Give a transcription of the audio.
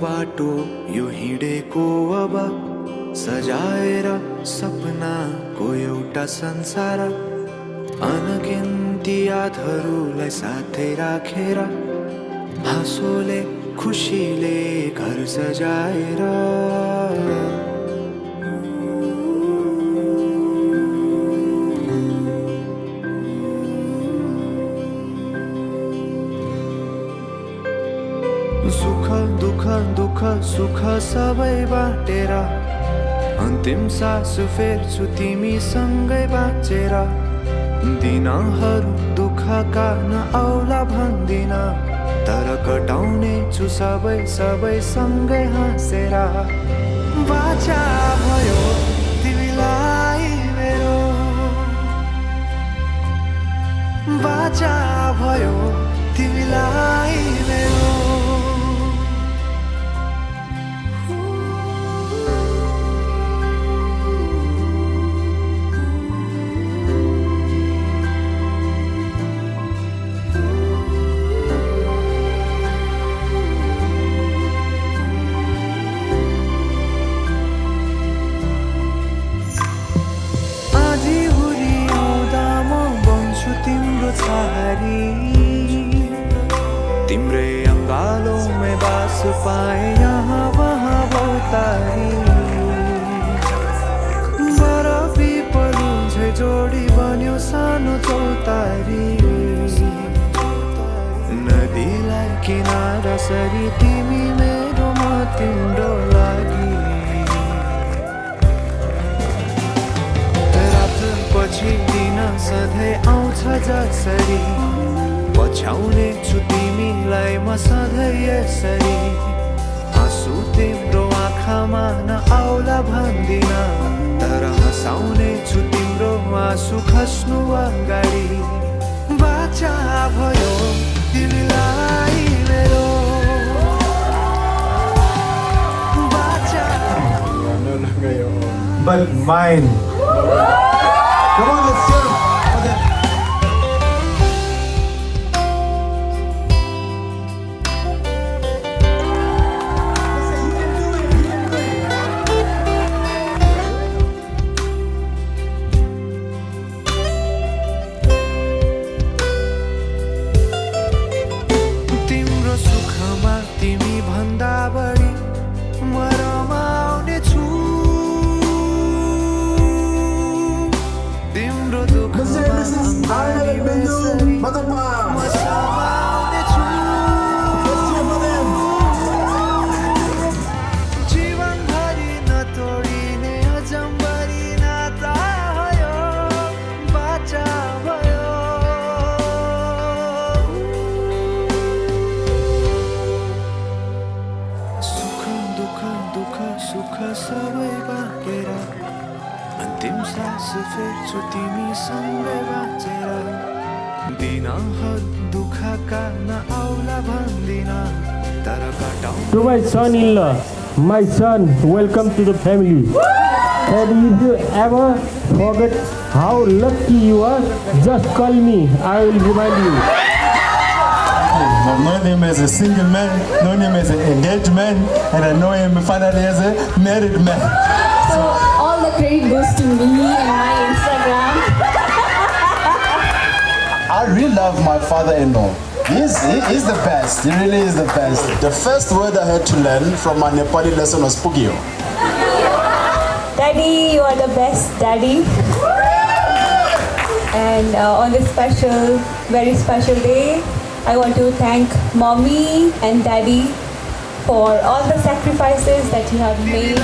बाटो यो हिँडेको अब सजाएर सपनाको एउटा संसार अनगिन्ती यादहरूलाई साथै राखेर हाँसोले खुसीले घर सजाएर सुख दुःख दुःख सुख सबै बाटेर अन्तिम सास फेर्छु तिमीसँगै बाँचेर दिनहरू दुःखका नआउला भन्दिन तर कटाउने छु सबै सबै सँगै हाँसेर बाचा भयो तिमीलाई मेरो बाचा भयो तिमीलाई मेरो तिम्रो छारी तिम्रै अङ्गालोमै बास पाए यहाँ वहाँ बहुतारी बरफी पलुझै जोडी बन्यो सानो चौतारी नदीलाई किनारा सरी तिमी मेरो म तिम्रो लागि पछि दिन सधैँ आउँछ जसरी पछ्याउने छु तिमीलाई म सधैँ यसरी आँसु तिम्रो आँखामा नआउला भन्दिन तर हँसाउने छु तिम्रो आँसु खस्नु अगाडि बाचा भयो तिमीलाई मेरो बाचा but mine. Come on, let's go. तिम्रो सुखमा तिमी भन्दा बढी म रमाउने छु तिम्रो दुःखमा अङ्गाली बेसरी म समाउने छु जीवनभरि नतोडिने अजम्बरी नाता भयो बाचा भयो सुख दुःख दुःख सुख सबै बाँकेर अन्तिम सास फेर्छु तिमीसँगै बाँचेर दिनहरू दुःखका नआउला भन्दिन तर कटाउ To my son-in-law, my son, welcome to the family. And if you ever forget how lucky you are, just call me. I will remind you. I've known him as a single man, known him as an engaged man, and I know him finally as a married man. So all the credit goes to me and my Instagram. I really love my father-in-law. He's the best. He really is the best. The first word I had to learn from my Nepali lesson was Pugio. Daddy, you are the best daddy. And on this special, very special day, I want to thank mommy and daddy for all the sacrifices that you have made